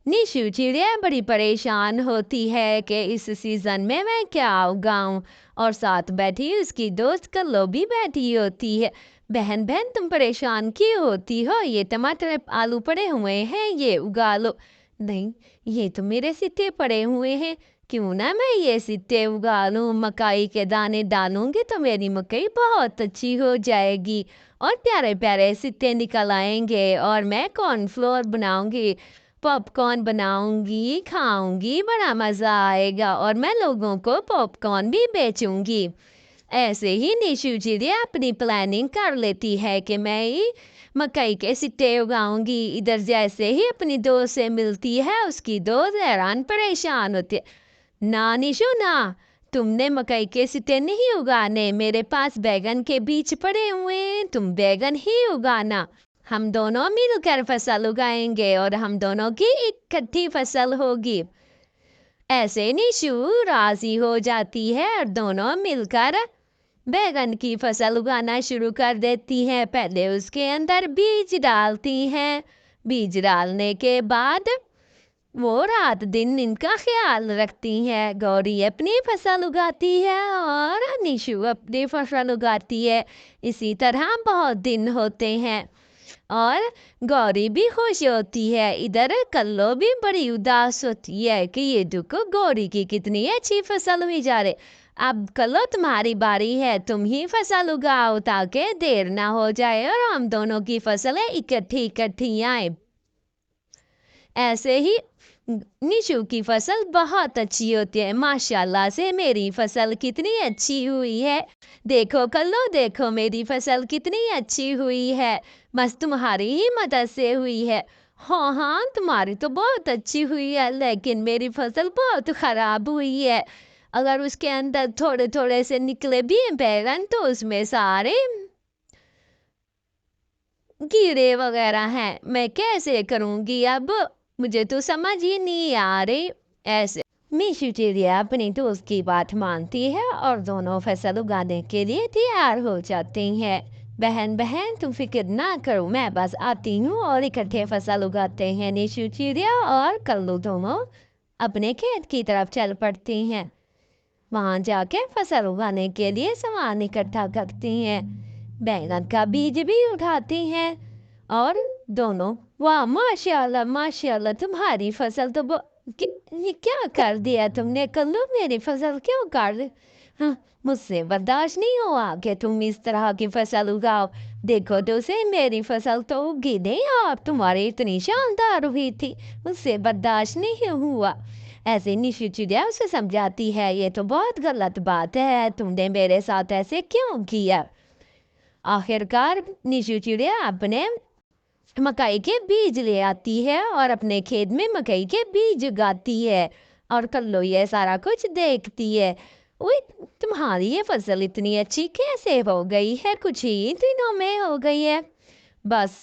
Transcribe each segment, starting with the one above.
निशु चिड़िया बड़ी परेशान होती है कि इस सीजन में मैं क्या उगाऊं, और साथ बैठी उसकी दोस्त कल्लो भी बैठी होती है। बहन बहन तुम परेशान क्यों होती हो? ये टमाटर आलू पड़े हुए हैं, ये उगा लो। नहीं, ये तो मेरे सिट्टे पड़े हुए हैं, क्यों ना मैं ये सिट्टे उगा लूं। मकई के दाने डालूंगी तो मेरी मकई बहुत अच्छी हो जाएगी और प्यारे प्यारे सिट्टे निकल आएंगे और मैं कॉर्नफ्लोर बनाऊंगी, पॉपकॉर्न बनाऊंगी, खाऊंगी, बड़ा मज़ा आएगा और मैं लोगों को पॉपकॉर्न भी बेचूंगी। ऐसे ही निशु चिड़िया अपनी प्लानिंग कर लेती है कि मैं ही मकई के सिट्टे उगाऊंगी। इधर जैसे ही अपनी दोस्त से मिलती है, उसकी दोस्त हैरान परेशान होती है। ना निशु ना, तुमने मकई के सिट्टे नहीं उगाने, मेरे पास बैगन के बीज पड़े हुए हैं, तुम बैगन ही उगाना। हम दोनों मिलकर फसल उगाएंगे और हम दोनों की इकट्ठी फसल होगी। ऐसे निशु राजी हो जाती है और दोनों मिलकर बैगन की फसल उगाना शुरू कर देती हैं। पहले उसके अंदर बीज डालती हैं, बीज डालने के बाद वो रात दिन इनका ख्याल रखती है। गौरी अपनी फसल उगाती है और निशु अपनी फसल उगाती है। इसी तरह बहुत दिन होते हैं और गौरी भी खुश होती है। इधर कल्लो भी बड़ी उदास होती है कि ये देखो गौरी की कितनी अच्छी फसल हुई जा रही। अब कल्लो तुम्हारी बारी है, तुम ही फसल उगाओ ताकि देर ना हो जाए और हम दोनों की फसलें इकट्ठी इकट्ठी आए। ऐसे ही निशु की फसल बहुत अच्छी होती है। माशाल्लाह से मेरी फसल कितनी अच्छी हुई है, देखो कल्लो, देखो मेरी फसल कितनी अच्छी हुई है, बस तुम्हारी ही मदद से हुई है। हाँ हाँ, तुम्हारी तो बहुत अच्छी हुई है, लेकिन मेरी फसल बहुत खराब हुई है। अगर उसके अंदर थोड़े थोड़े से निकले भी हैं बैगन तो उसमें सारे कीड़े वगैरह हैं, मैं कैसे करूँगी अब? मुझे तो समझ ही नहीं आ रही। ऐसे निशु चिड़िया अपनी दोस्त की बात मानती है और दोनों फसल उगाने के लिए तैयार हो जाती हैं। बहन बहन तुम फिक्र ना करो, मैं बस आती हूँ और इकट्ठे फसल उगाते हैं। निशु चिड़िया और कल्लू दोनों अपने खेत की तरफ चल पड़ती हैं। वहां जाके फसल उगाने के लिए सामान इकट्ठा करती हैं, बैंगन का बीज भी उठाती हैं और दोनों, वाह माशाल्लाह माशाल्लाह, तुम्हारी फसल तो ये क्या कर दिया तुमने कल्लू? मेरी फसल क्यों कर दी? हाँ, मुझसे बर्दाश्त नहीं हुआ कि तुम इस तरह की फसल उगाओ। देखो तो से मेरी फसल तो उगी नहीं और तुम्हारी इतनी शानदार हुई थी, मुझसे बर्दाश्त नहीं हुआ। ऐसे निशु चिड़िया उसे समझाती है, ये तो बहुत गलत बात है, तुमने मेरे साथ ऐसे क्यों किया? आखिरकार निशु चिड़िया अपने मकई के बीज ले आती है और अपने खेत में मकई के बीज उगाती है और कल्लो ये सारा कुछ देखती है। ओए, तुम्हारी ये फसल इतनी अच्छी कैसे हो गई है? कुछ ही दिनों में हो गई है। बस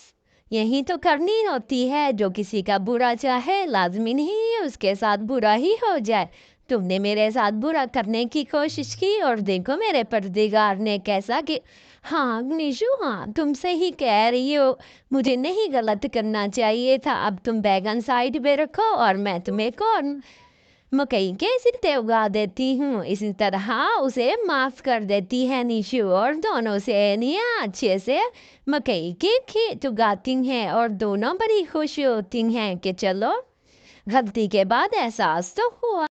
यही तो करनी होती है, जो किसी का बुरा चाहे लाजमी नहीं है उसके साथ बुरा ही हो जाए। तुमने मेरे साथ बुरा करने की कोशिश की और देखो मेरे परदिगार ने कैसा कि हाँ निशु, हाँ तुम सही कह रही हो, मुझे नहीं गलत करना चाहिए था। अब तुम बैगन साइड पे रखो और मैं तुम्हें कौन मकई के सिट्टे उगा देती हूँ। इसी तरह उसे माफ कर देती है निशु और दोनों से निया अच्छे से मकई के खेत उगाती हैं और दोनों बड़ी खुश होती हैं कि चलो गलती के बाद एहसास तो हुआ।